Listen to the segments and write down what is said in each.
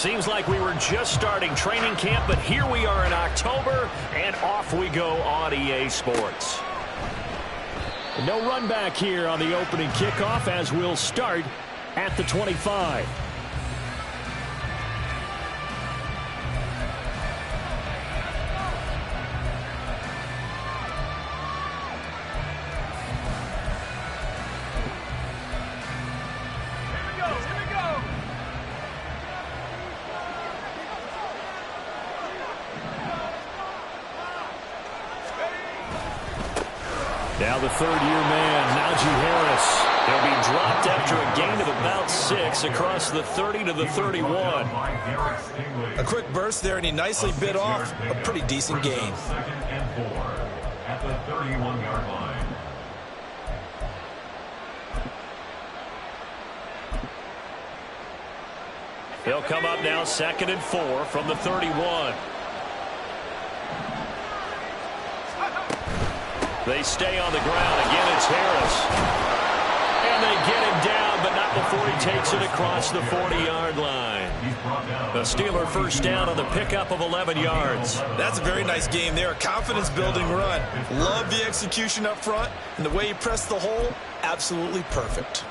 Seems like we were just starting training camp, but here we are in October, and off we go on EA Sports. No run back here on the opening kickoff as we'll start at the 25. Now the third-year man, Najee Harris. He'll be dropped after a gain of about 6 across the 30 to the 31. A quick burst there, and he nicely bit off a pretty decent gain. At the 31-yard line. He'll come up now 2nd and 4 from the 31. They stay on the ground. Again, it's Harris. And they get him down, but not before he takes it across the 40-yard line. The Steeler first down on the pickup of 11 yards. That's a very nice game there. A confidence-building run. Love the execution up front, and the way he pressed the hole, absolutely perfect.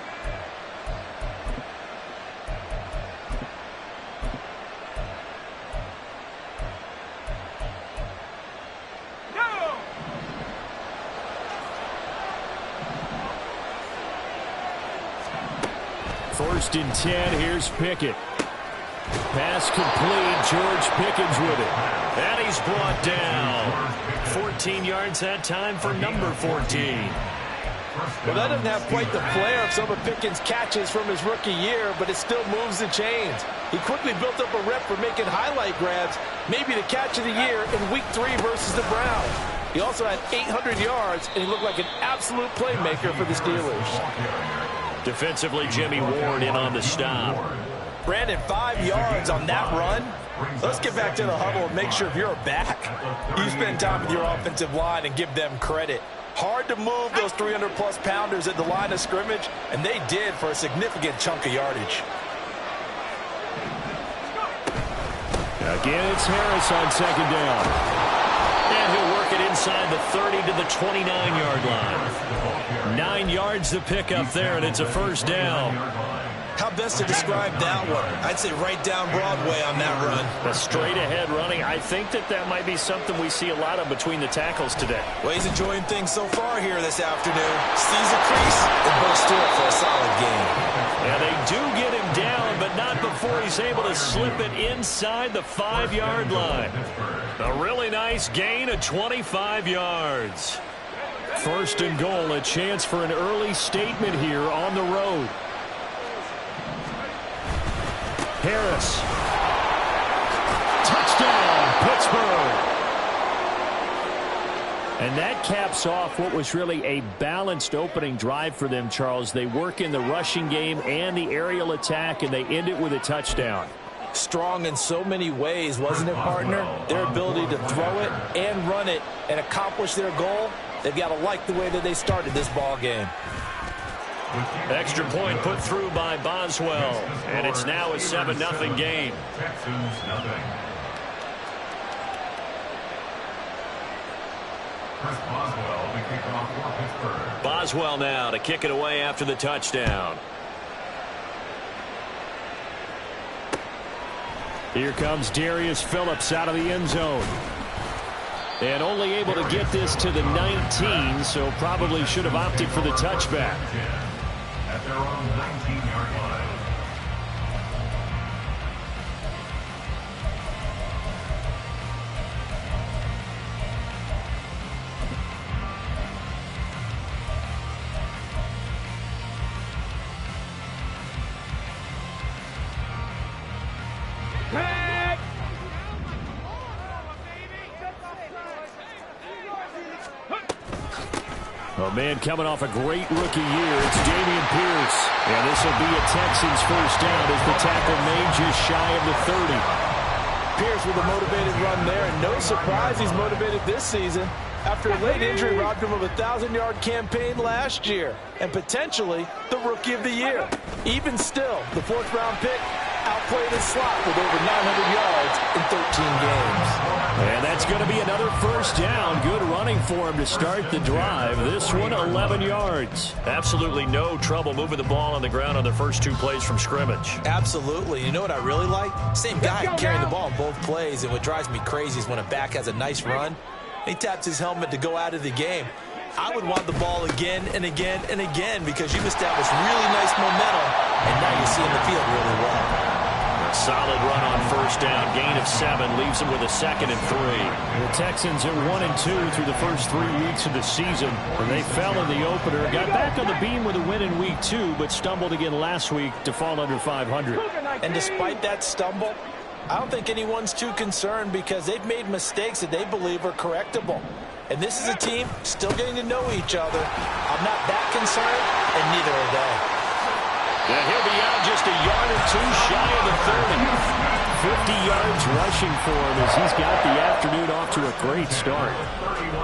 First and 10, here's Pickett. Pass complete, George Pickens with it. And he's brought down. 14 yards that time for number 14. Well, that doesn't have quite the flair of some of Pickens' catches from his rookie year, but it still moves the chains. He quickly built up a rep for making highlight grabs, maybe the catch of the year in Week 3 versus the Browns. He also had 800 yards, and he looked like an absolute playmaker for the Steelers. Defensively, Jimmy Ward in on the stop. Brandon, 5 yards on that run. Let's get back to the huddle and make sure if you're a back, you spend time with your offensive line and give them credit. Hard to move those 300-plus pounders at the line of scrimmage, and they did for a significant chunk of yardage. Again, it's Harris on 2nd down. And he'll work it inside the 30 to the 29-yard line. 9 yards to pick up there, and it's a first down. How best to describe that one? I'd say right down Broadway on that run. A straight-ahead running. I think that might be something we see a lot of between the tackles today. Well, he's enjoying things so far here this afternoon. Sees a crease and bursts through it for a solid gain. And they do get him down, but not before he's able to slip it inside the 5-yard line. A really nice gain of 25 yards. First and goal, a chance for an early statement here on the road. Harris. Touchdown, Pittsburgh. And that caps off what was really a balanced opening drive for them, Charles. They work in the rushing game and the aerial attack, and they end it with a touchdown. Strong in so many ways, wasn't it, partner? Their ability to throw it and run it and accomplish their goal, they've got to like the way that they started this ball game. Extra point put through by Boswell, and it's now a 7-0 game. Texans nothing. Chris Boswell, the kickoff for Pittsburgh. Boswell now to kick it away after the touchdown. Here comes Darius Phillips out of the end zone. And only able to get this to the 19, so probably should have opted for the touchback. At their own 19-yard line. A man coming off a great rookie year. It's Dameon Pierce. And this will be a Texans first down as the tackle made just shy of the 30. Pierce with a motivated run there, and no surprise he's motivated this season after a late injury robbed him of a 1,000-yard campaign last year and potentially the Rookie of the Year. Even still, the 4th-round pick, outplayed his slot with over 900 yards in 13 games. And that's going to be another first down. Good running for him to start the drive. This one, 11 yards. Absolutely no trouble moving the ball on the ground on the first 2 plays from scrimmage. Absolutely. You know what I really like? Same guy carrying the ball in both plays, and what drives me crazy is when a back has a nice run, he taps his helmet to go out of the game. I would want the ball again and again and again because you've established really nice momentum, and now you're seeing the field really well. A solid run on first down. Gain of 7 leaves them with a 2nd and 3. The Texans are 1-2 through the first 3 weeks of the season. And they fell in the opener. Got back on the beam with a win in week 2, but stumbled again last week to fall under 500. And despite that stumble, I don't think anyone's too concerned because they've made mistakes that they believe are correctable. And this is a team still getting to know each other. I'm not that concerned, and neither are they. And he'll be out just a yard or 2 shy of the 30. 50 yards rushing for him as he's got the afternoon off to a great start.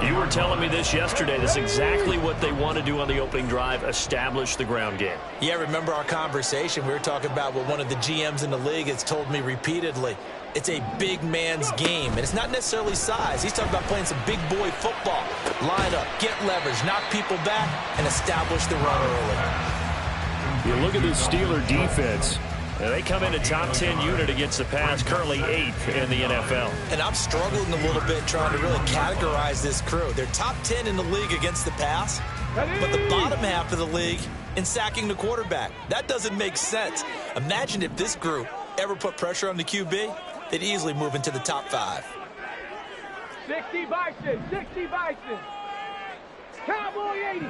You were telling me this yesterday. That's exactly what they want to do on the opening drive, establish the ground game. Yeah, remember our conversation? We were talking about what one of the GMs in the league has told me repeatedly. It's a big man's game, and it's not necessarily size. He's talking about playing some big boy football. Line up, get leverage, knock people back, and establish the run early. You look at the Steeler defense. They come in a top 10 unit against the pass, currently 8th in the NFL. And I'm struggling a little bit trying to really categorize this crew. They're top 10 in the league against the pass, but the bottom half of the league in sacking the quarterback. That doesn't make sense. Imagine if this group ever put pressure on the QB, they'd easily move into the top 5. 60 Bison, 60 Bison. Cowboy 80.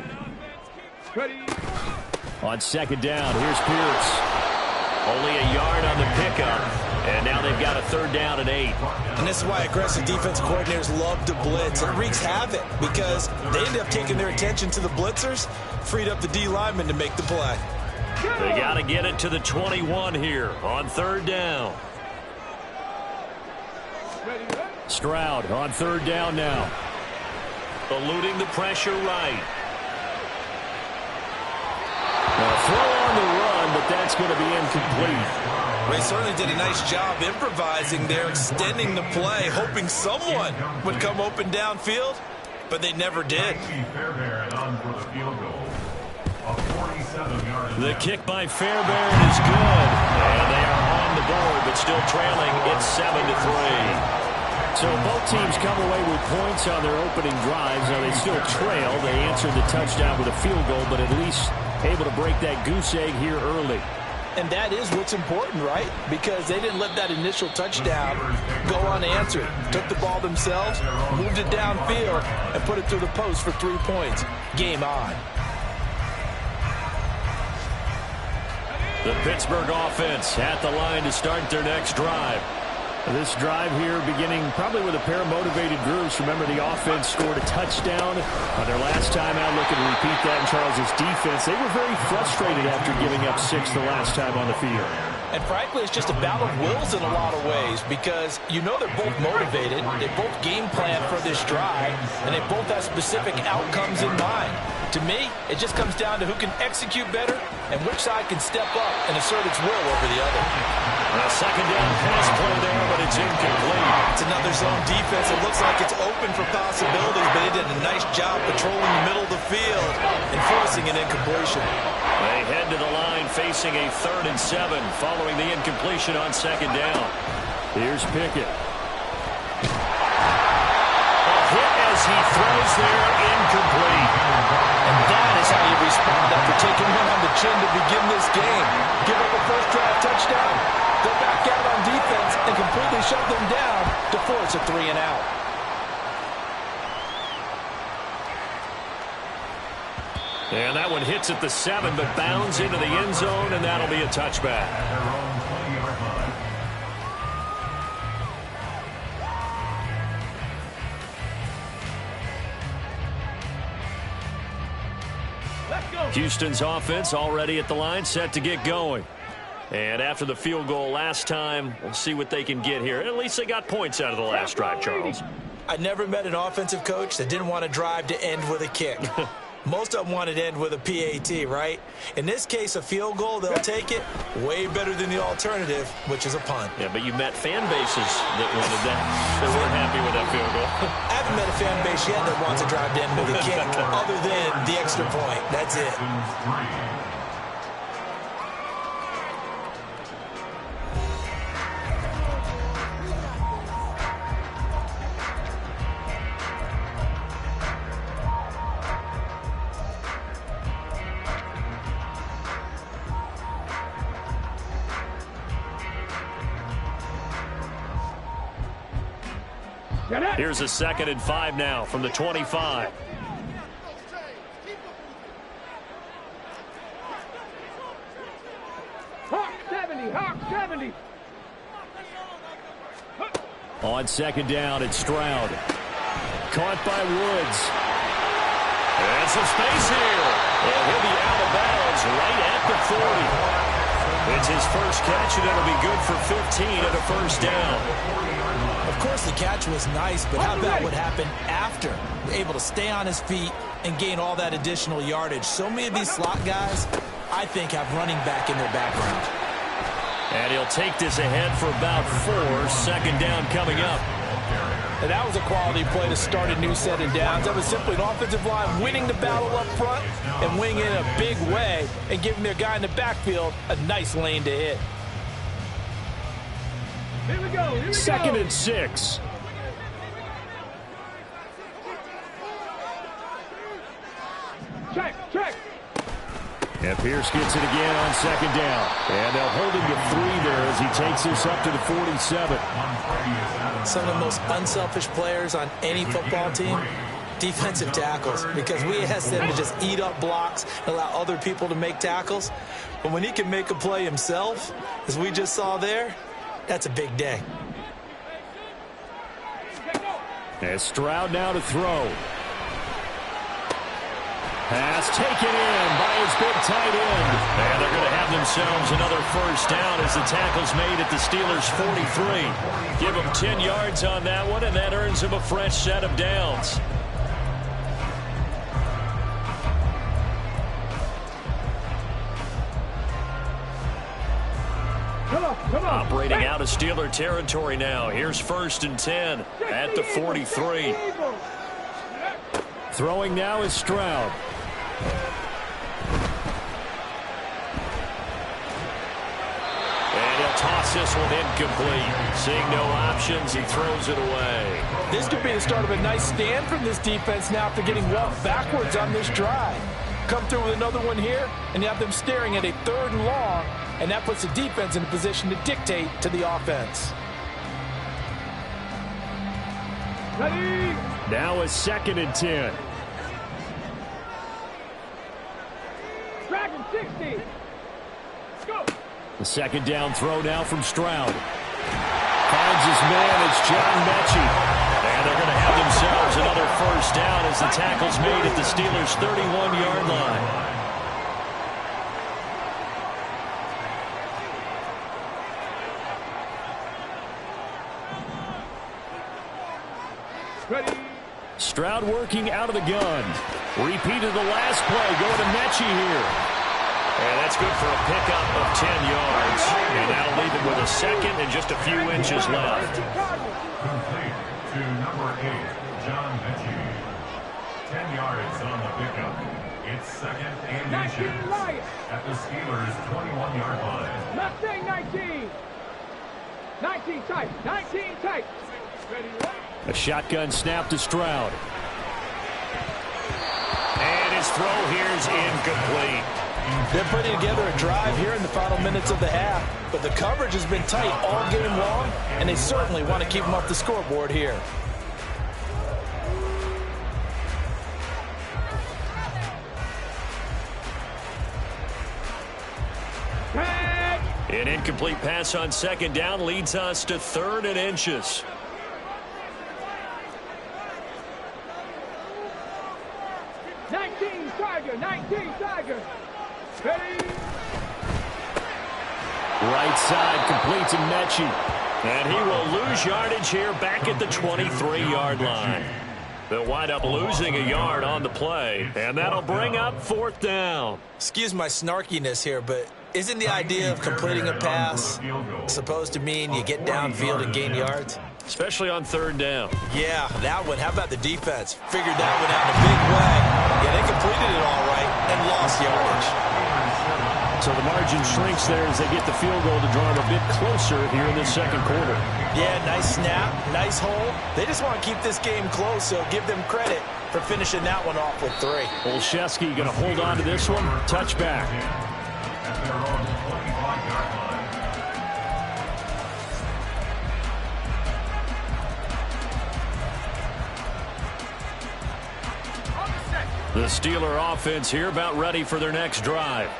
Ready. On second down, here's Pierce. Only a yard on the pickup, and now they've got a 3rd down and 8. And this is why aggressive defensive coordinators love to blitz. It wreaks havoc because they end up taking their attention to the blitzers, freed up the D lineman to make the play. They got to get it to the 21 here on 3rd down. Stroud on 3rd down now. Eluding the pressure right. A throw on the run, but that's going to be incomplete. They certainly did a nice job improvising there, extending the play, hoping someone would come open downfield, but they never did. The kick by Fairbairn is good, and they are on the board, but still trailing. It's 7-3. So both teams come away with points on their opening drives. Now they still trail. They answered the touchdown with a field goal, but at least able to break that goose egg here early. And that is what's important, right? Because they didn't let that initial touchdown go unanswered. Took the ball themselves, moved it downfield, and put it through the post for 3 points. Game on. The Pittsburgh offense at the line to start their next drive. This drive here beginning probably with a pair of motivated groups. Remember, the offense scored a touchdown on their last time out. Looking to repeat that in Charles' defense. They were very frustrated after giving up 6 the last time on the field. And frankly, it's just a battle of wills in a lot of ways because you know they're both motivated. They both game plan for this drive, and they both have specific outcomes in mind. To me, it just comes down to who can execute better and which side can step up and assert its will over the other. A second down pass play there, but it's incomplete. It's another zone defense. It looks like it's open for possibilities, but they did a nice job patrolling the middle of the field and forcing an incompletion. They head to the line facing a 3rd and 7 following the incompletion on second down. Here's Pickett. A hit as he throws there, incomplete. And that is how you respond after taking one on the chin to begin this game. Give up a first drive touchdown, go back out on defense, and completely shut them down to force a 3 and out. And that one hits at the 7, but bounds into the end zone, and that'll be a touchback. Houston's offense already at the line, set to get going. And after the field goal last time, we'll see what they can get here. At least they got points out of the last drive, Charles. I never met an offensive coach that didn't want to drive to end with a kick. Most of them want it to end with a PAT, right? In this case, a field goal, they'll take it. Way better than the alternative, which is a punt. Yeah, but you met fan bases that wanted that. They weren't happy with that field goal. I haven't met a fan base yet that wants to drive to end with a kick other than the extra point. That's it. Here's a 2nd and 5 now from the 25. Hawk 70, Hawk 70. On 2nd down, it's Stroud. Caught by Woods. And some space here. And he'll be out of bounds right at the 40. It's his first catch, and it'll be good for 15 and a first down. Of course, the catch was nice, but how about what happened after? Able to stay on his feet and gain all that additional yardage. So many of these slot guys, I think, have running back in their background. And he'll take this ahead for about 4. 2nd down coming up. And that was a quality play to start a new set of downs. That was simply an offensive line winning the battle up front and winning it in a big way and giving their guy in the backfield a nice lane to hit. Here we go. 2nd and 6. Check. And Pierce gets it again on 2nd down. And they'll hold him to 3 there as he takes this up to the 47. Some of the most unselfish players on any football team, defensive tackles, because we ask them to just eat up blocks and allow other people to make tackles. But when he can make a play himself, as we just saw there, that's a big day. And Stroud now to throw. Pass taken in by his big tight end. And they're going to have themselves another first down as the tackle's made at the Steelers' 43. Give them 10 yards on that one, and that earns them a fresh set of downs. Come on. Operating out of Steeler territory now. Here's 1st and 10 at the 43. Throwing now is Stroud. And he'll toss this one incomplete. Seeing no options, he throws it away. This could be the start of a nice stand from this defense now after getting walked backwards on this drive. Come through with another one here, and you have them staring at a 3rd and long, and that puts the defense in a position to dictate to the offense. Ready. Now a 2nd and 10. Dragon 60. Go. The 2nd down throw now from Stroud. Finds his man, it's John Mechie. And they're going to have themselves another first down as the tackle's made at the Steelers' 31-yard line. Ready. Stroud working out of the gun. Repeated the last play. Going to Mechie here. And that's good for a pickup of 10 yards. And that'll leave him with a 2nd and just a few inches left. Complete to number 8, John Mechie. 10 yards on the pickup. It's 2nd and inches at the Steelers' 21-yard line. Mustang 19. 19 tight. 19 tight. Ready. A shotgun snap to Stroud. And his throw here is incomplete. They're putting together a drive here in the final minutes of the half, but the coverage has been tight all game long, and they certainly want to keep them off the scoreboard here. An incomplete pass on 2nd down leads us to 3rd and inches. Tiger. Ready. Right side complete to Mechie. And he will lose yardage here back at the 23-yard line. They'll wind up losing a yard on the play, and that'll bring up 4th down. Excuse my snarkiness here, but isn't the idea of completing a pass supposed to mean you get downfield and gain yards? Especially on 3rd down. Yeah, that one. How about the defense? Figured that one out in a big way. Yeah, they completed it all right and lost yardage. So the margin shrinks there as they get the field goal to draw them a bit closer here in this 2nd quarter. Yeah, nice snap, nice hold. They just want to keep this game close, so give them credit for finishing that one off with 3. Olszewski going to hold on to this one. Touchback. At their own 25-yard line. The Steeler offense here about ready for their next drive.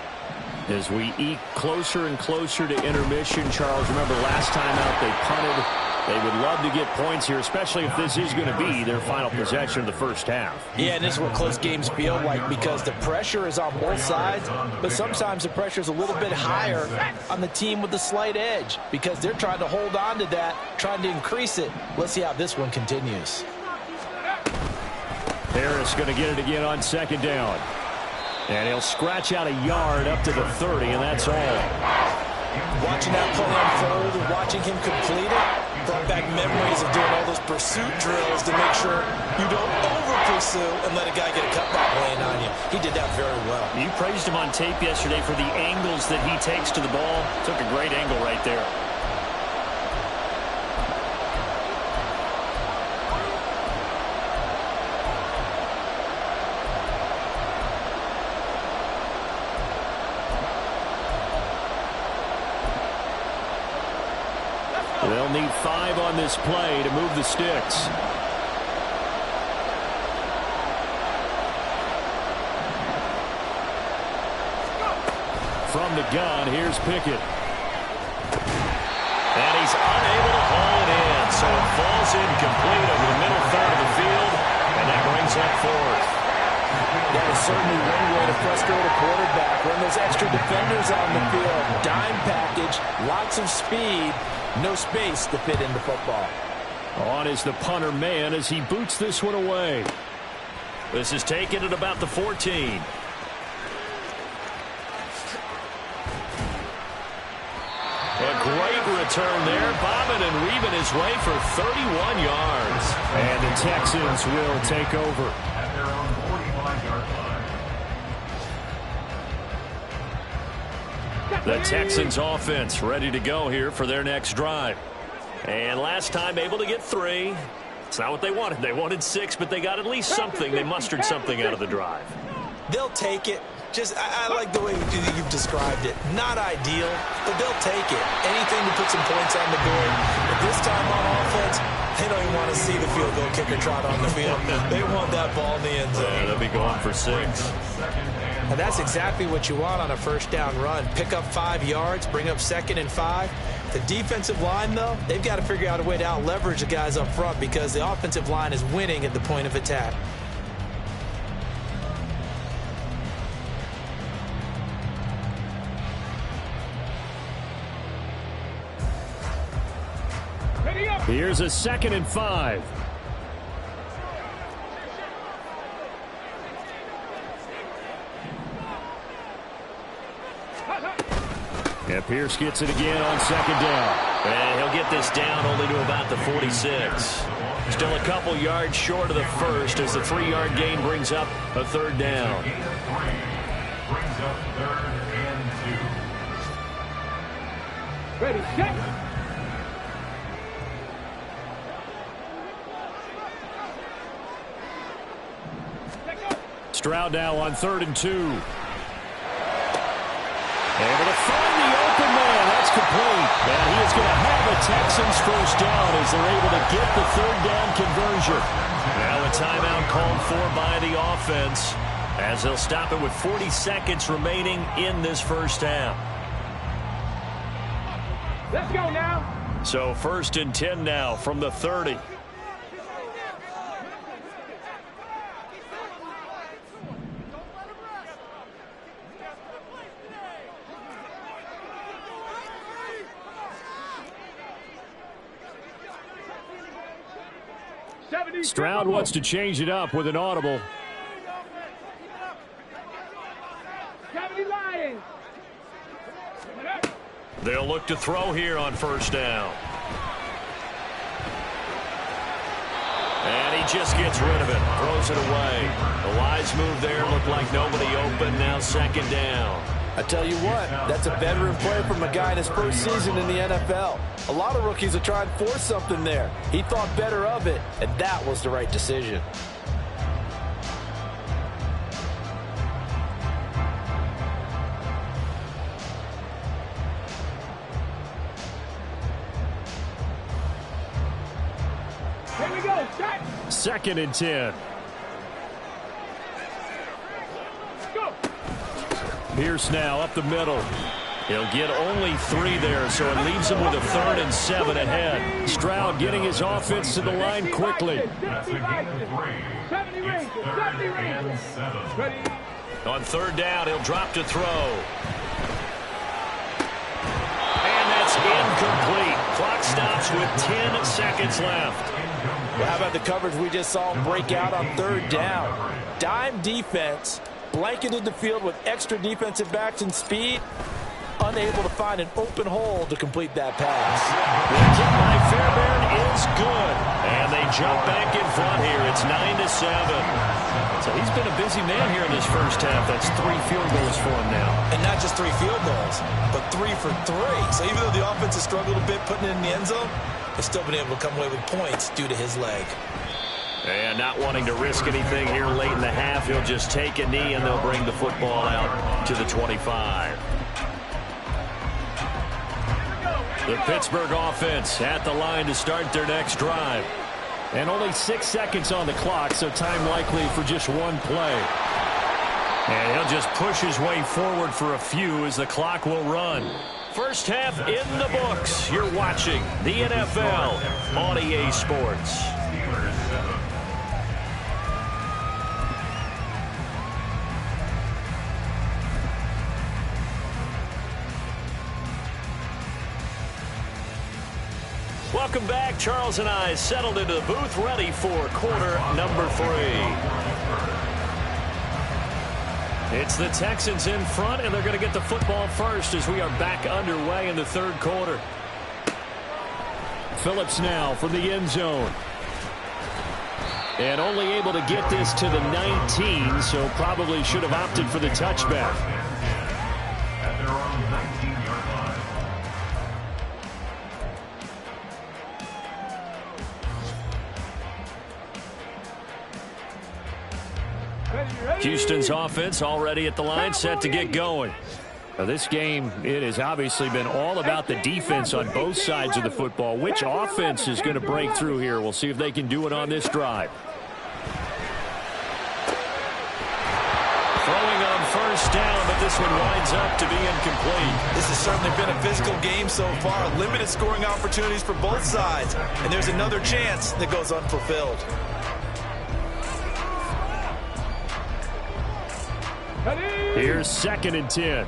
As we eke closer and closer to intermission, Charles, remember last time out they punted. They would love to get points here, especially if this is going to be their final possession of the first half. Yeah, and this is what close games feel like because the pressure is on both sides, but sometimes the pressure is a little bit higher on the team with the slight edge because they're trying to hold on to that, trying to increase it. Let's see how this one continues. Harris going to get it again on 2nd down. And he'll scratch out a yard up to the 30, and that's all. Watching that play unfold and watching him complete it brought back memories of doing all those pursuit drills to make sure you don't over-pursue and let a guy get a cutback laying on you. He did that very well. You praised him on tape yesterday for the angles that he takes to the ball. Took a great angle right there. They'll need 5 on this play to move the sticks. From the gun, here's Pickett. And he's unable to haul it in, so it falls incomplete over the middle third of the field, and that brings up 4th. That is certainly one way to frustrate a quarterback. Run those extra defenders on the field. Dime package, lots of speed, no space to fit into football. On is the punter man as he boots this one away. This is taken at about the 14. A great return there, bobbing and weaving his way for 31 yards. And the Texans will take over. At their own 45-yard line. The Texans offense ready to go here for their next drive. And last time able to get 3. It's not what they wanted. They wanted 6, but they got at least something. They mustered something out of the drive. They'll take it. I like the way you've described it. Not ideal, but they'll take it. Anything to put some points on the board. But this time on offense, they don't even want to see the field goal kicker trot on the field. They want that ball in the end zone. Yeah, they'll be going for 6. And that's exactly what you want on a first down run. Pick up 5 yards, bring up 2nd and 5. The defensive line, though, they've got to figure out a way to out-leverage the guys up front because the offensive line is winning at the point of attack. Here's a 2nd and 5. Yeah, Pierce gets it again on 2nd down. And he'll get this down only to about the 46. Still a couple yards short of the first as the 3-yard gain brings up a 3rd down. Gain of 3 brings up 3rd and 2. Ready, set. Stroud now on 3rd and 2. Able to find the open man. That's complete. And he is going to have a Texans first down as they're able to get the 3rd down conversion. Now a timeout called for by the offense as they'll stop it with 40 seconds remaining in this first half. Let's go now. So 1st and 10 now from the 30. Stroud wants to change it up with an audible. 70 Lions. They'll look to throw here on first down. And he just gets rid of it, throws it away. The wise move there, looked like nobody open, now second down. I tell you what, that's a veteran play from a guy in his first season in the NFL. A lot of rookies are trying to force something there. He thought better of it, and that was the right decision. Here we go, set. Second and 10. Go. Pierce now up the middle. He'll get only 3 there, so it leaves him with a 3rd and 7 ahead. Stroud getting his offense to the line quickly. 70 Rangers, 70 Rangers. Ready. On third down, he'll drop to throw. And that's incomplete. Clock stops with 10 seconds left. Well, how about the coverage we just saw him break out on third down? Dime defense, blanketed the field with extra defensive backs and speed, unable to find an open hole to complete that pass. The kick by Fairbairn is good. And they jump back in front here. It's 9-7. So he's been a busy man here in this first half. That's 3 field goals for him now. And not just 3 field goals, but 3 for 3. So even though the offense has struggled a bit putting it in the end zone, they've still been able to come away with points due to his leg. And not wanting to risk anything here late in the half, he'll just take a knee and they'll bring the football out to the 25. The Pittsburgh offense at the line to start their next drive. And only 6 seconds on the clock, so time likely for just one play. And he'll just push his way forward for a few as the clock will run. First half in the books. You're watching the NFL on EA Sports. Welcome back. Charles and I settled into the booth, ready for quarter number 3. It's the Texans in front, and they're going to get the football first as we are back underway in the third quarter. Phillips now from the end zone. And only able to get this to the 19, so probably should have opted for the touchback. At their own 19-yard line. Houston's offense already at the line, set to get going. Now this game, it has obviously been all about the defense on both sides of the football. Which offense is going to break through here? We'll see if they can do it on this drive. Throwing on first down, but this one winds up to be incomplete. This has certainly been a physical game so far. Limited scoring opportunities for both sides. And there's another chance that goes unfulfilled. Here's second and 10.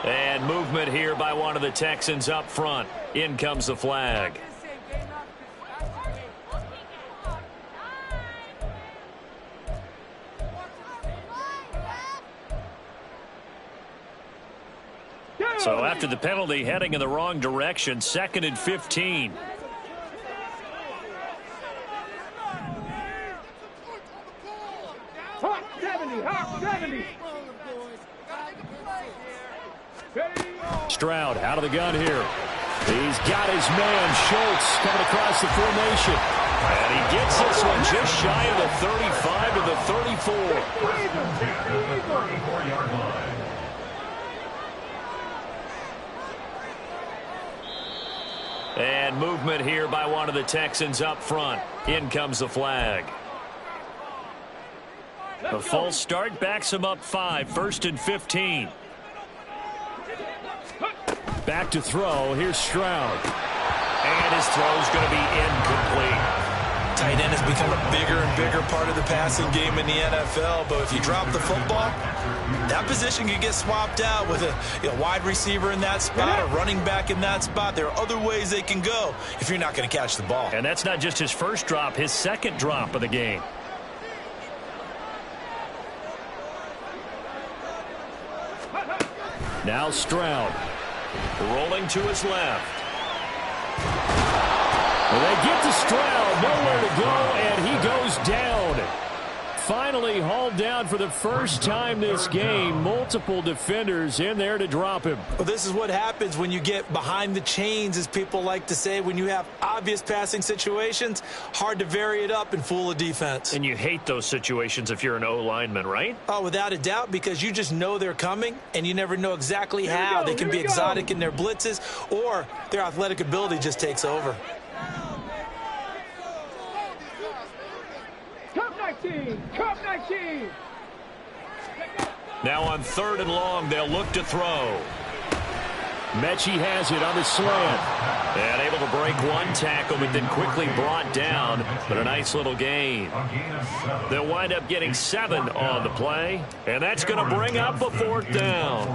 And movement here by one of the Texans up front. In comes the flag. So after the penalty, heading in the wrong direction, second and 15. Hawk 70, Hawk 70. Stroud out of the gun here. He's got his man, Schultz, coming across the formation. And he gets this one just shy of the 35 to the 34. 34-yard line. And movement here by one of the Texans up front. In comes the flag. A false start backs him up 5, first and 15. Back to throw. Here's Stroud. And his throw's going to be incomplete. Tight end has become a bigger and bigger part of the passing game in the NFL, but if you drop the football, that position can get swapped out with a wide receiver in that spot, a running back in that spot. There are other ways they can go if you're not going to catch the ball. And that's not just his first drop, his second drop of the game. Now Stroud. Rolling to his left. Well, they get to Stroud, nowhere to go, and he goes down. Finally hauled down for the first time this game. Multiple defenders in there to drop him. Well, this is what happens when you get behind the chains, as people like to say. When you have obvious passing situations, hard to vary it up and fool a defense. And you hate those situations if you're an O-lineman, right? Oh, without a doubt, because you just know they're coming, and you never know exactly how. They can be exotic in their blitzes, or their athletic ability just takes over. Cup 19. Now on 3rd and long, they'll look to throw. Mechie has it on the slant. And able to break one tackle, but then quickly brought down. But a nice little gain. They'll wind up getting 7 on the play. And that's going to bring up a 4th down.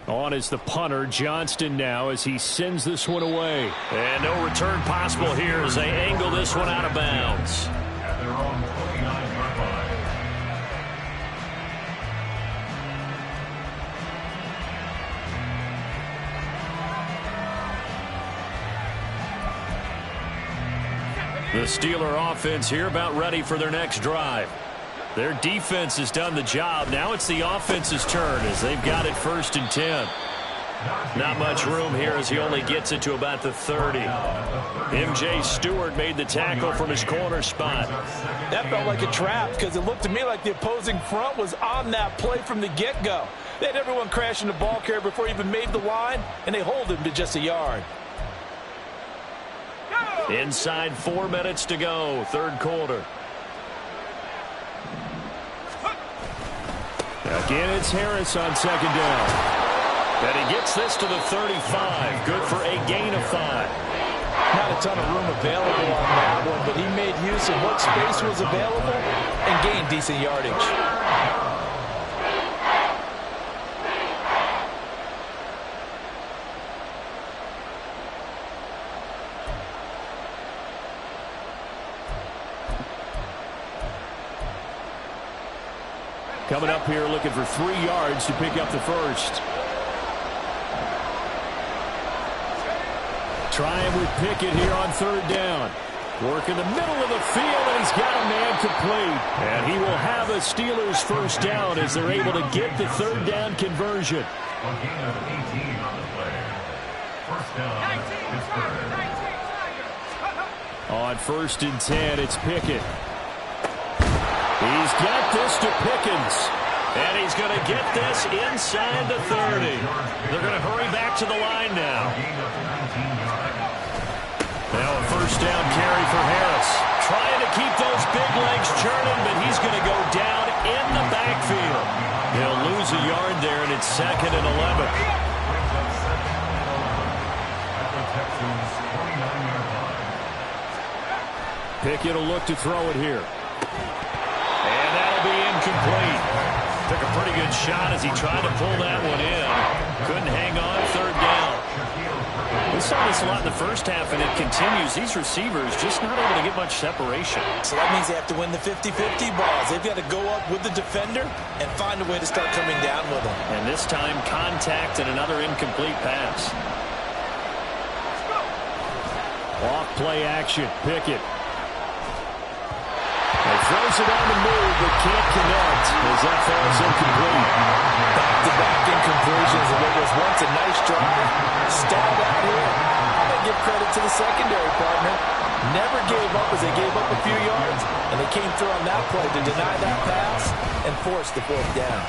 On is the punter, Johnston, now as he sends this one away. And no return possible here as they angle this one out of bounds. At their own 29-yard line. The Steeler offense here about ready for their next drive. Their defense has done the job. Now it's the offense's turn as they've got it 1st and 10. Not much room here as he only gets it to about the 30. M.J. Stewart made the tackle from his corner spot. That felt like a trap because it looked to me like the opposing front was on that play from the get-go. They had everyone crashing the ball carrier before he even made the line, and they hold him to just a yard. Inside 4 minutes to go, 3rd quarter. Again, it's Harris on 2nd down. And he gets this to the 35. Good for a gain of 5. Not a ton of room available on that one, but he made use of what space was available and gained decent yardage. Coming up here looking for 3 yards to pick up the first. Trying with Pickett here on 3rd down. Work in the middle of the field, and he's got a man complete. And he will have a Steelers first down as they're able to get the 3rd down conversion. A gain of 18 on the play. First down, Pittsburgh. On 1st and 10, it's Pickett. He's got this to Pickens. And he's going to get this inside the 30. They're going to hurry back to the line now. Now a first down carry for Harris. Trying to keep those big legs churning, but he's going to go down in the backfield. He'll lose a yard there, and it's 2nd and 11. Pickett will look to throw it here. And that'll be incomplete. Took a pretty good shot as he tried to pull that one in. Couldn't hang on, 3rd down. We saw this a lot in the first half, and it continues. These receivers just not able to get much separation. So that means they have to win the 50-50 balls. They've got to go up with the defender and find a way to start coming down with them. And this time, contact and another incomplete pass. Off play action, Pickett. He throws it on the move, but can't connect as that falls incomplete. Back-to-back incompletions of what was once a nice drive. Stalled out here. I'm going to give credit to the secondary partner. Never gave up as they gave up a few yards, and they came through on that play to deny that pass and force the 4th down.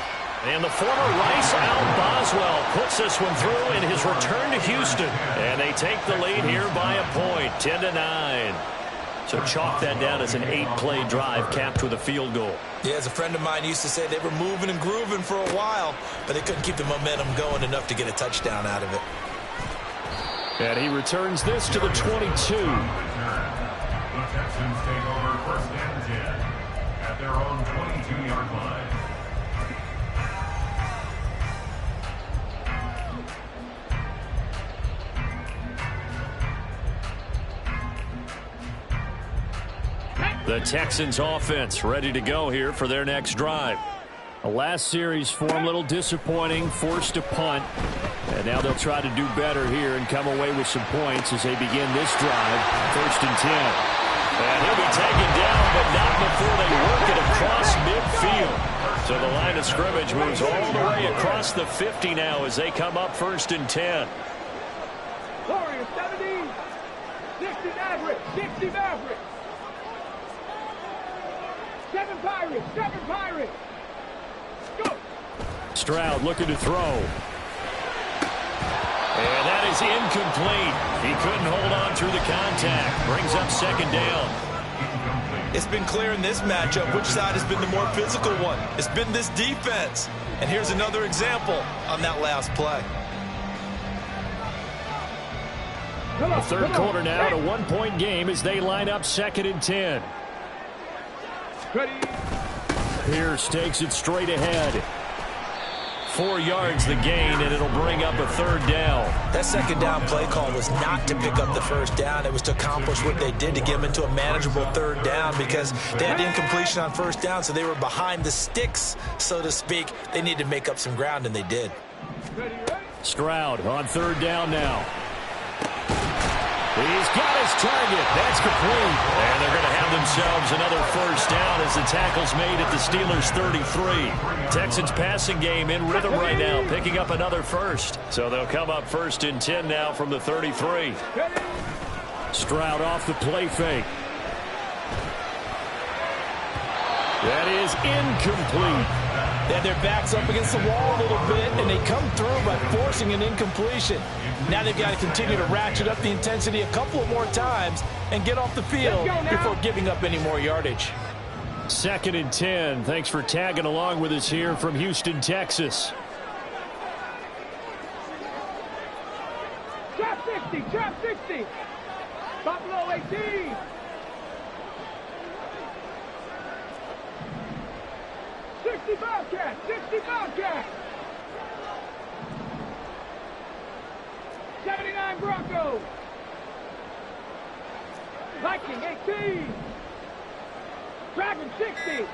And the former Rice Al Boswell puts this one through in his return to Houston. And they take the lead here by a point, 10-9. So chalk that down as an 8-play drive capped with a field goal. Yeah, as a friend of mine used to say, they were moving and grooving for a while, but they couldn't keep the momentum going enough to get a touchdown out of it. And he returns this to the 22. Texans take over 1st and 10 at their own 22-yard line. The Texans offense ready to go here for their next drive. The last series form a little disappointing, forced a punt. And now they'll try to do better here and come away with some points as they begin this drive. 1st and 10. And he'll be taken down, but not before they work it across midfield. So the line of scrimmage moves all the way across the 50 now as they come up 1st and 10. Warriors 70, 60 Mavericks, 60 Mavericks. 7 Pirates, 7 Pirates. Go. Stroud looking to throw. And that is incomplete. He couldn't hold on through the contact. Brings up 2nd down. It's been clear in this matchup which side has been the more physical one. It's been this defense. And here's another example on that last play. The third quarter now, a 1-point game as they line up 2nd and 10. Ready. Pierce takes it straight ahead. 4 yards the gain, and it'll bring up a 3rd down. That 2nd down play call was not to pick up the 1st down. It was to accomplish what they did to get them into a manageable 3rd down because they had incompletion on 1st down, so they were behind the sticks, so to speak. They needed to make up some ground, and they did. Ready, ready. Stroud on 3rd down now. He's got his target. That's complete. And they're going to have themselves another 1st down as the tackle's made at the Steelers' 33. Texans passing game in rhythm right now, picking up another 1st. So they'll come up 1st and 10 now from the 33. Stroud off the play fake. That is incomplete. They had their backs up against the wall a little bit, and they come through by forcing an incompletion. Now they've got to continue to ratchet up the intensity a couple of more times and get off the field before giving up any more yardage. 2nd and 10. Thanks for tagging along with us here from Houston, Texas. Trap 60, trap 60. Buffalo 18. Bobcat, 60 Bobcat. 79 Broncos. Viking 18. Dragon 60.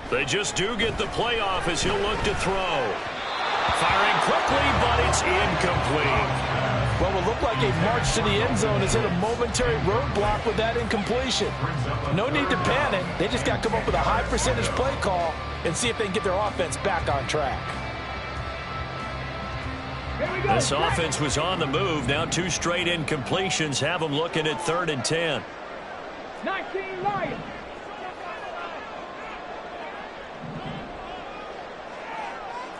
They just do get the playoff as he'll look to throw. Firing quickly, but it's incomplete. Well, it looked like a march to the end zone has hit a momentary roadblock with that incompletion. No need to panic. They just got to come up with a high percentage play call and see if they can get their offense back on track. This offense was on the move. Now 2 straight incompletions have them looking at 3rd and 10. 19 Lions.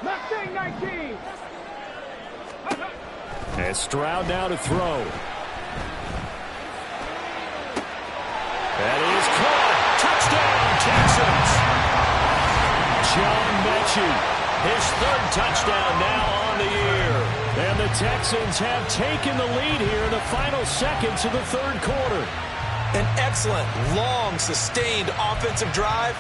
Mustang 19. And Stroud now to throw. That is caught. Touchdown, Texans. John Mechie, his 3rd touchdown now on the year. And the Texans have taken the lead here in the final seconds of the 3rd quarter. An excellent, long, sustained offensive drive.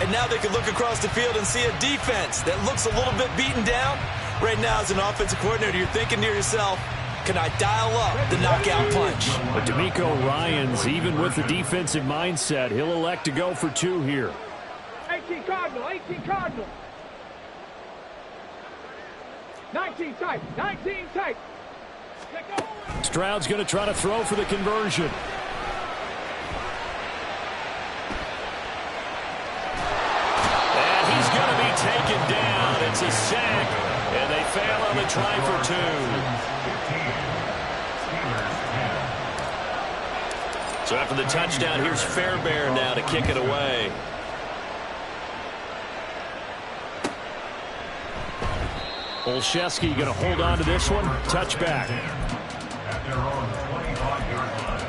And now they can look across the field and see a defense that looks a little bit beaten down. Right now, as an offensive coordinator, you're thinking to yourself, can I dial up the knockout punch? But DeMeco Ryans, even with the defensive mindset, he'll elect to go for 2 here. 18 Cardinal, 18 Cardinal. 19 tight, 19 tight. Let go. Stroud's going to try to throw for the conversion. And he's going to be taken down. It's a sack, and they fail on the try for 2. So after the touchdown, here's Fairbairn now to kick it away. Olszewski going to hold on to this one. Touchback. At their own 25-yard line.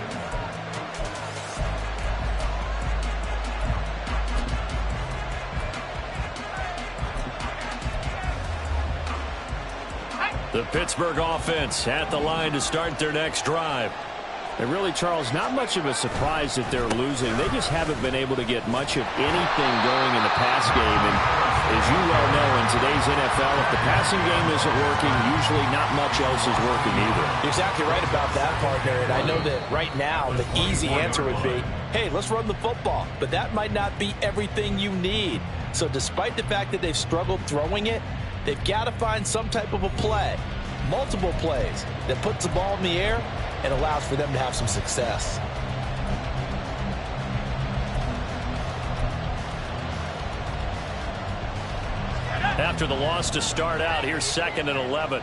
The Pittsburgh offense at the line to start their next drive. And really, Charles, not much of a surprise that they're losing. They just haven't been able to get much of anything going in the pass game. And as you well know, in today's NFL, if the passing game isn't working, usually not much else is working either. You're exactly right about that, partner. And I know that right now the easy answer would be, hey, let's run the football. But that might not be everything you need. So despite the fact that they've struggled throwing it, they've got to find some type of a play, multiple plays, that puts the ball in the air and allows for them to have some success. After the loss to start out, here's 2nd and 11.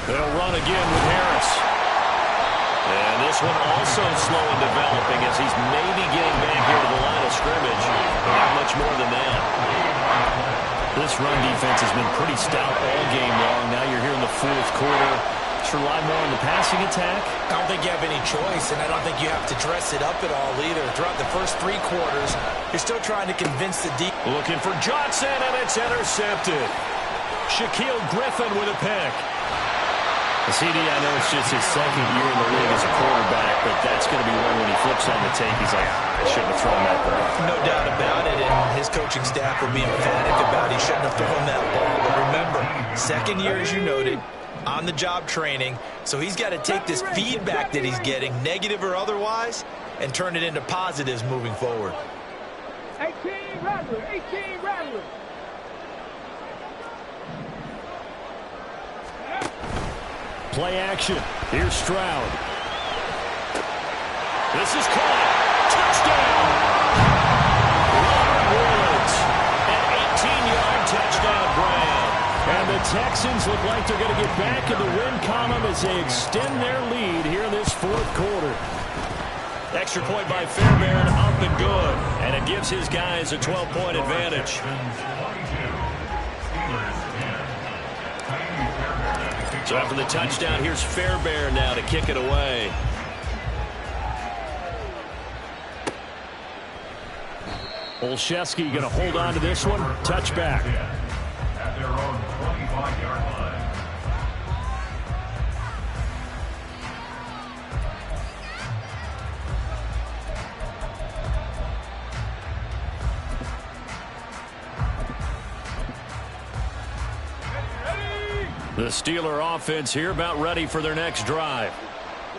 They'll run again with Harris. And this one also slow in developing as he's maybe getting back here to the line of scrimmage. Not much more than that. This run defense has been pretty stout all game long. Now you're here in the 4th quarter. Should rely more on the passing attack. I don't think you have any choice, and I don't think you have to dress it up at all either. Throughout the first 3 quarters, you're still trying to convince the deep. Looking for Johnson, and it's intercepted. Shaquille Griffin with a pick. CD, I know it's just his 2nd year in the league as a quarterback, but that's going to be one when he flips on the tape. He's like, I shouldn't have thrown that ball. No doubt about it, and his coaching staff will be emphatic about he shouldn't have thrown that ball. But remember, 2nd year, as you noted, on-the-job training, so he's got to take this feedback that he's getting, negative or otherwise, and turn it into positives moving forward. 18 Rattler, 18 Rattler. Play action. Here's Stroud. This is caught. Touchdown. Robert Woods. An 18-yard touchdown grab. And the Texans look like they're going to get back in the win column as they extend their lead here in this 4th quarter. Extra point by Fairbairn, up and good. And it gives his guys a 12-point advantage. So after the touchdown, here's Fairbairn now to kick it away. Olszewski going to hold on to this one. Touchback. At their own 25-yard line. The Steeler offense here about ready for their next drive.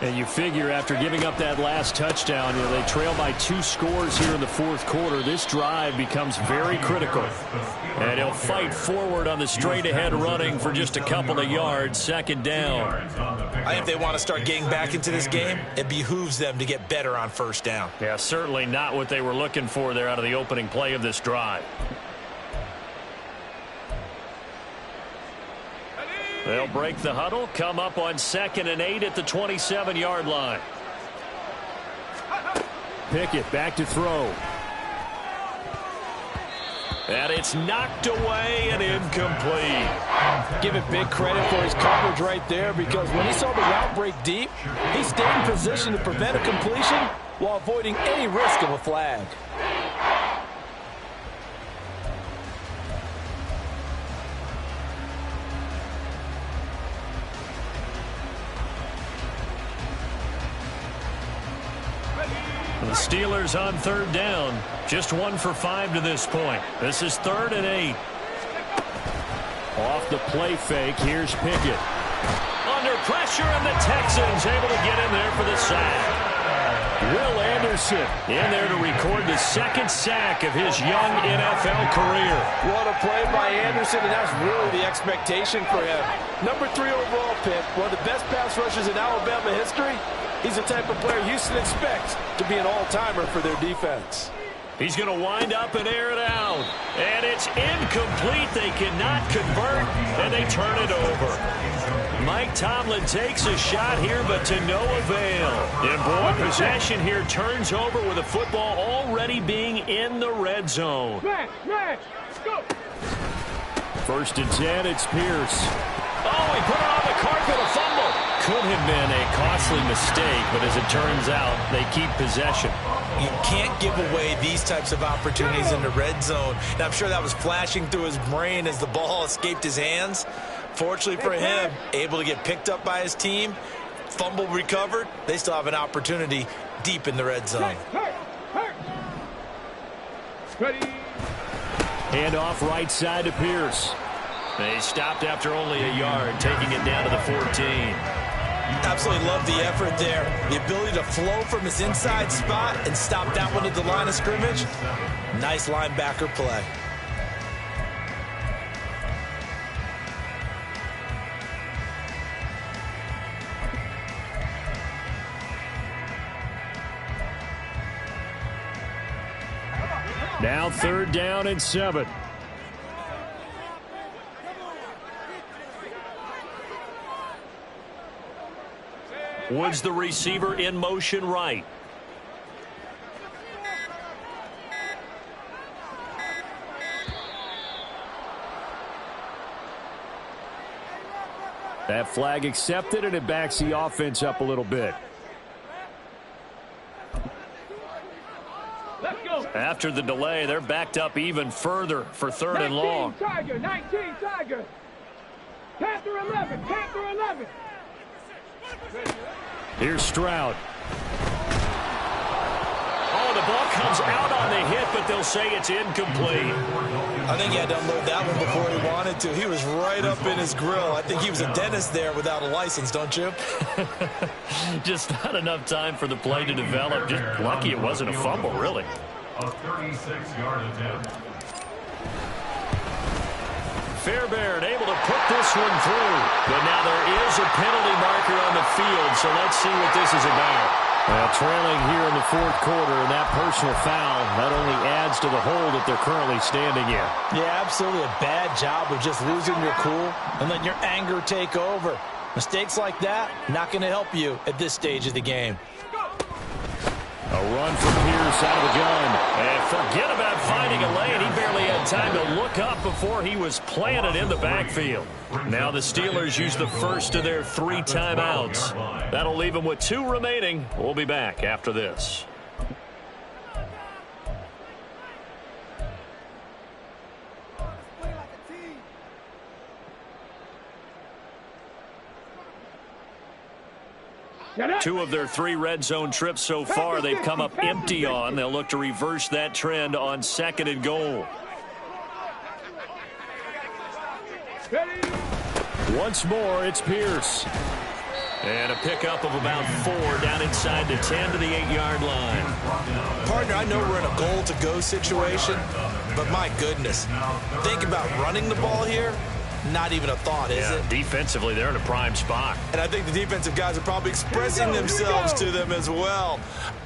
And you figure after giving up that last touchdown, they trail by 2 scores here in the 4th quarter. This drive becomes very critical. And he'll fight forward on the straight-ahead running for just a couple of yards, 2nd down. I think if they want to start getting back into this game, it behooves them to get better on 1st down. Yeah, certainly not what they were looking for there out of the opening play of this drive. They'll break the huddle, come up on 2nd and 8 at the 27-yard line. Pickett back to throw. And it's knocked away and incomplete. Give it big credit for his coverage right there, because when he saw the route break deep, he stayed in position to prevent a completion while avoiding any risk of a flag. The Steelers on 3rd down. Just 1 for 5 to this point. This is 3rd and 8. Off the play fake, here's Pickett. Under pressure, and the Texans able to get in there for the sack. Will Anderson in there to record the 2nd sack of his young NFL career. What a play by Anderson, and that's really the expectation for him. Number 3 overall pick, one of the best pass rushers in Alabama history. He's the type of player Houston expects to be an all-timer for their defense. He's going to wind up and air it out. And it's incomplete. They cannot convert, and they turn it over. Mike Tomlin takes a shot here, but to no avail. And boy, possession here turns over with the football already being in the red zone. Smash, go. 1st and 10, it's Pierce. Oh, he put it on the carpet, a fumble. Could have been a costly mistake, but as it turns out, they keep possession. You can't give away these types of opportunities in the red zone. And I'm sure that was flashing through his brain as the ball escaped his hands. Unfortunately for him, able to get picked up by his team, fumble recovered. They still have an opportunity deep in the red zone. Hand off right side to Pierce. They stopped after only a yard, taking it down to the 14. Absolutely love the effort there. The ability to flow from his inside spot and stop that one at the line of scrimmage. Nice linebacker play. Now 3rd down and 7. Woods, the receiver, in motion right. That flag accepted, and it backs the offense up a little bit. After the delay, they're backed up even further for 3rd and long. Tiger, 19 Tiger. Panther 11, Panther 11. Here's Stroud. Oh, the ball comes out on the hit, but they'll say it's incomplete. I think he had to unload that one before he wanted to. He was right up in his grill. I think he was a dentist there without a license, don't you? Just not enough time for the play to develop. Just lucky it wasn't a fumble, really. A 36-yard attempt. Fairbairn able to put this one through. But now there is a penalty marker on the field, so let's see what this is about. Trailing here in the 4th quarter, and that personal foul not only adds to the hole that they're currently standing in. Yeah, absolutely a bad job of just losing your cool and letting your anger take over. Mistakes like that, not going to help you at this stage of the game. A run from Pierce out of the gun. And forget about finding a lane. He barely had time to look up before he was planted in the backfield. Now the Steelers use the first of their 3 timeouts. That'll leave them with 2 remaining. We'll be back after this. Two of their 3 red zone trips so far they've come up empty on. They'll look to reverse that trend on 2nd and goal. Once more, it's Pierce. And a pickup of about 4 down inside the 10 to the 8-yard line. Partner, I know we're in a goal-to-go situation, but my goodness, think about running the ball here. Not even a thought, is it? Defensively, they're in a prime spot. And I think the defensive guys are probably expressing themselves to them as well.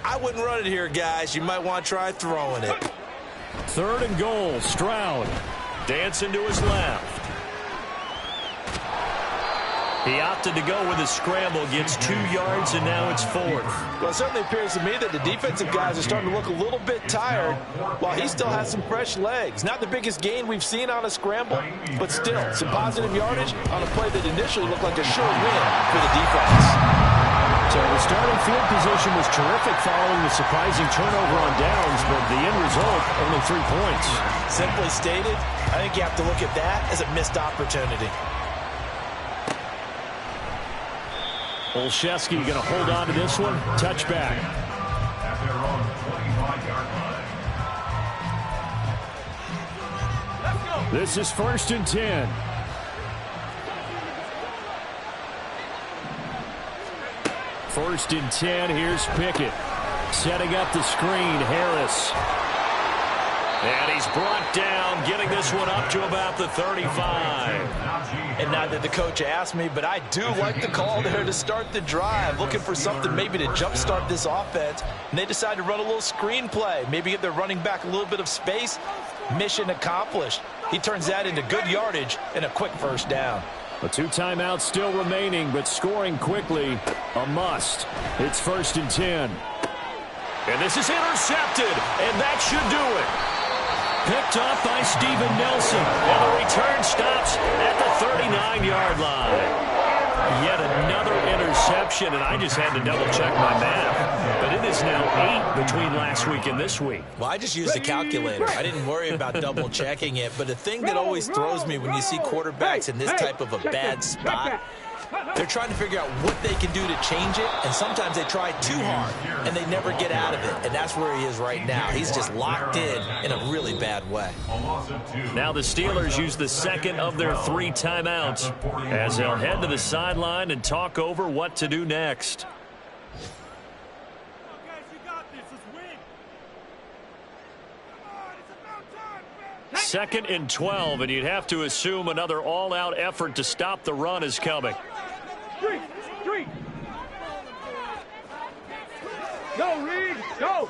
I wouldn't run it here, guys. You might want to try throwing it. 3rd and goal, Stroud. Dancing to his left. He opted to go with a scramble, gets 2 yards, and now it's 4th. Well, it certainly appears to me that the defensive guys are starting to look a little bit tired while he still has some fresh legs. Not the biggest gain we've seen on a scramble, but still some positive yardage on a play that initially looked like a sure win for the defense. So the starting field position was terrific following the surprising turnover on downs, but the end result, only 3 points. Simply stated, I think you have to look at that as a missed opportunity. Olszewski going to hold on to this one. Touchback. At their own 25-yard line. This is 1st and 10. First and 10. Here's Pickett. Setting up the screen. Harris. And he's brought down, getting this one up to about the 35. And not that the coach asked me, but I do like the call there to start the drive. Looking for something maybe to jumpstart this offense. And they decide to run a little screen play. Maybe get their running back a little bit of space. Mission accomplished. He turns that into good yardage and a quick 1st down. A 2 timeouts still remaining, but scoring quickly, a must. It's 1st and 10. And this is intercepted, and that should do it. Picked up by Steven Nelson, and the return stops at the 39-yard line. Yet another interception, and I just had to double-check my math. But it is now 8 between last week and this week. Well, I just used a calculator. I didn't worry about double-checking it. But the thing that always throws me when you see quarterbacks in this type of a bad spot, they're trying to figure out what they can do to change it, and sometimes they try too hard, and they never get out of it. And that's where he is right now. He's just locked in a really bad way. Now the Steelers use the second of their 3 timeouts as they'll head to the sideline and talk over what to do next. Second and 12, and you'd have to assume another all-out effort to stop the run is coming. Street. Go, Reed. Go.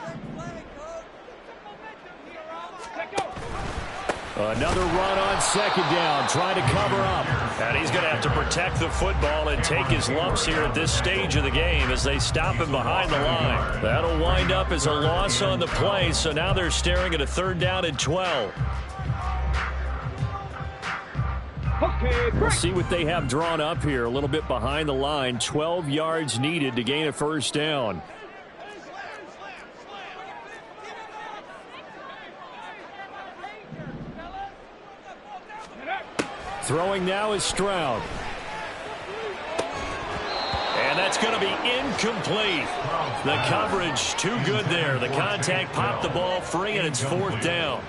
Another run on second down, trying to cover up. And he's going to have to protect the football and take his lumps here at this stage of the game as they stop him behind the line. That'll wind up as a loss on the play, so now they're staring at a 3rd down and 12. Okay, we'll see what they have drawn up here. A little bit behind the line. 12 yards needed to gain a 1st down. Throwing now is Stroud. And that's going to be incomplete. The coverage too good there. The contact popped the ball free, and it's 4th down.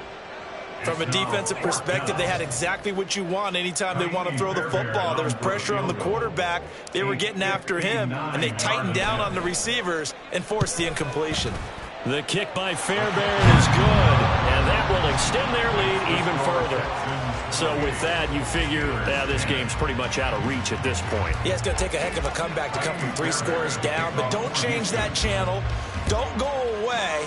From a defensive perspective, they had exactly what you want anytime they want to throw the football. There was pressure on the quarterback. They were getting after him, and they tightened down on the receivers and forced the incompletion. The kick by Fairbairn is good, and that will extend their lead even further. So with that, you figure this game's pretty much out of reach at this point. Yeah, it's going to take a heck of a comeback to come from 3 scores down, but don't change that channel. Don't go away.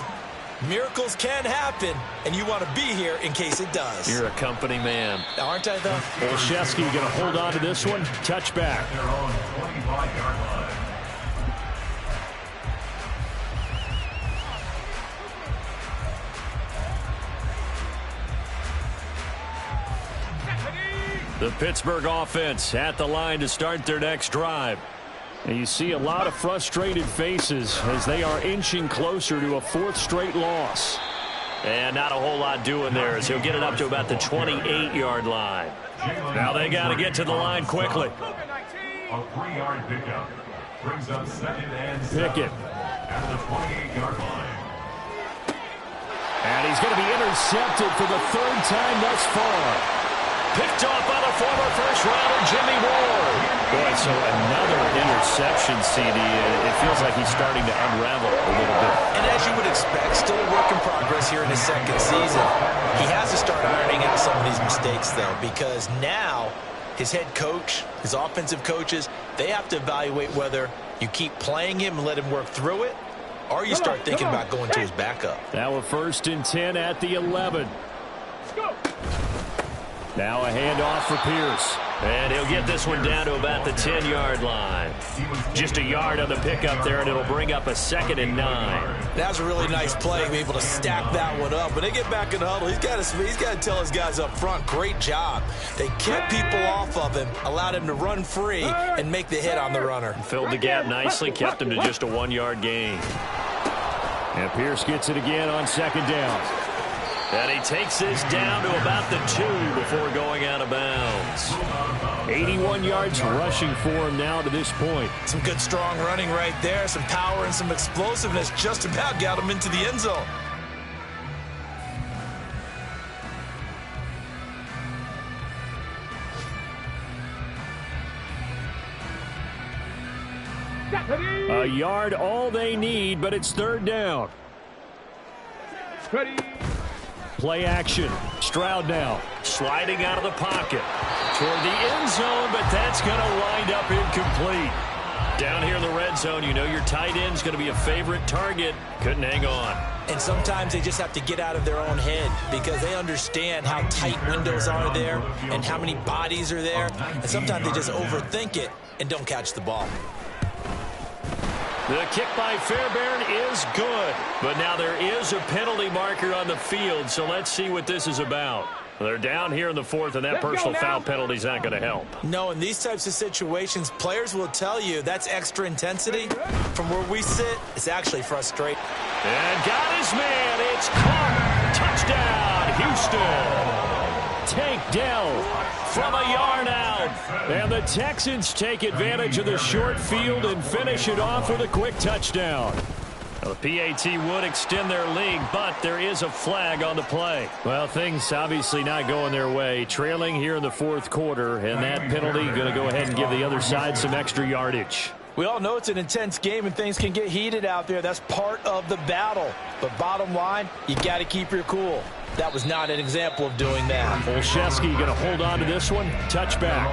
Miracles can happen, and you want to be here in case it does. You're a company man. Aren't I, though? Olszewski going to hold on to this one. Touchback. Their own 25-yard line. The Pittsburgh offense at the line to start their next drive. And you see a lot of frustrated faces as they are inching closer to a 4th straight loss. And not a whole lot doing there as he'll get it up to about the 28-yard line. Now they got to get to the line quickly. A 3-yard pickup brings up 2nd and 7 Pickett. at the 28-yard line. And he's going to be intercepted for the 3rd time thus far. Picked off by the former first-rounder Jimmy Ward. Boy, so another interception, CD. It feels like he's starting to unravel a little bit. And as you would expect, still a work in progress here in his 2nd season. He has to start ironing out some of these mistakes, though, because now his head coach, his offensive coaches, they have to evaluate whether you keep playing him and let him work through it, or you start thinking about going to his backup. Now a 1st and 10 at the 11. Go. Now a handoff for Pierce. And he'll get this one down to about the 10-yard line. Just a yard on the pickup there, and it'll bring up a 2nd and 9. That was a really nice play, to be able to stack that one up. When they get back in the huddle, he's got to tell his guys up front, great job. They kept people off of him, allowed him to run free, and make the hit on the runner. Filled the gap nicely, kept him to just a 1-yard gain. And Pierce gets it again on 2nd down. And he takes this down to about the 2 before going out of bounds. 81 yards rushing for him now to this point. Some good, strong running right there. Some power and some explosiveness just about got him into the end zone. A yard all they need, but it's 3rd down. Ready. Play action. Stroud now sliding out of the pocket toward the end zone, but that's going to wind up incomplete. Down here in the red zone, you know your tight end's going to be a favorite target. Couldn't hang on. And sometimes they just have to get out of their own head because they understand how tight windows are there and how many bodies are there. And sometimes they just overthink it and don't catch the ball. The kick by Fairbairn is good, but now there is a penalty marker on the field, so let's see what this is about. They're down here in the fourth, and that personal foul penalty is not going to help. No, in these types of situations, players will tell you that's extra intensity. From where we sit, it's actually frustrating. And got his man. It's caught. Touchdown, Houston. Tank Dell from a yard out. And the Texans take advantage of the short field and finish it off with a quick touchdown. Well, the PAT would extend their lead, but there is a flag on the play. Well, things obviously not going their way. Trailing here in the fourth quarter, and that penalty going to go ahead and give the other side some extra yardage. We all know it's an intense game and things can get heated out there. That's part of the battle. But bottom line, you got to keep your cool. That was not an example of doing that. Olszewski going to hold on to this one. Touchback.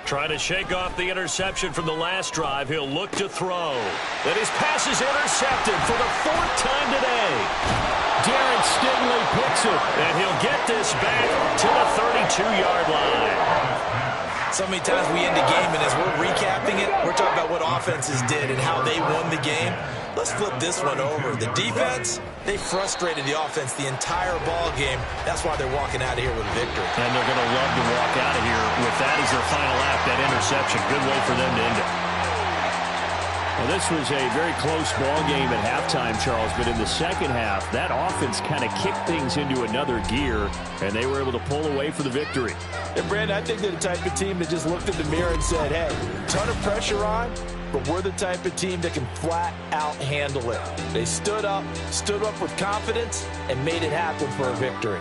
Trying to shake off the interception from the last drive. He'll look to throw. And his pass is intercepted for the fourth time today. Darren Stingley picks it, and he'll get this back to the 32-yard line. So many times we end a game, and as we're recapping it, we're talking about what offenses did and how they won the game. Let's flip this one over. The defense, they frustrated the offense the entire ball game. That's why they're walking out of here with a victory. And they're going to love to walk out of here with that as their final act, that interception. Good way for them to end it. Well, this was a very close ball game at halftime, Charles, but in the second half, that offense kind of kicked things into another gear, and they were able to pull away for the victory. And, Brandon, I think they're the type of team that just looked in the mirror and said, hey, ton of pressure on, but we're the type of team that can flat out handle it. They stood up with confidence, and made it happen for a victory.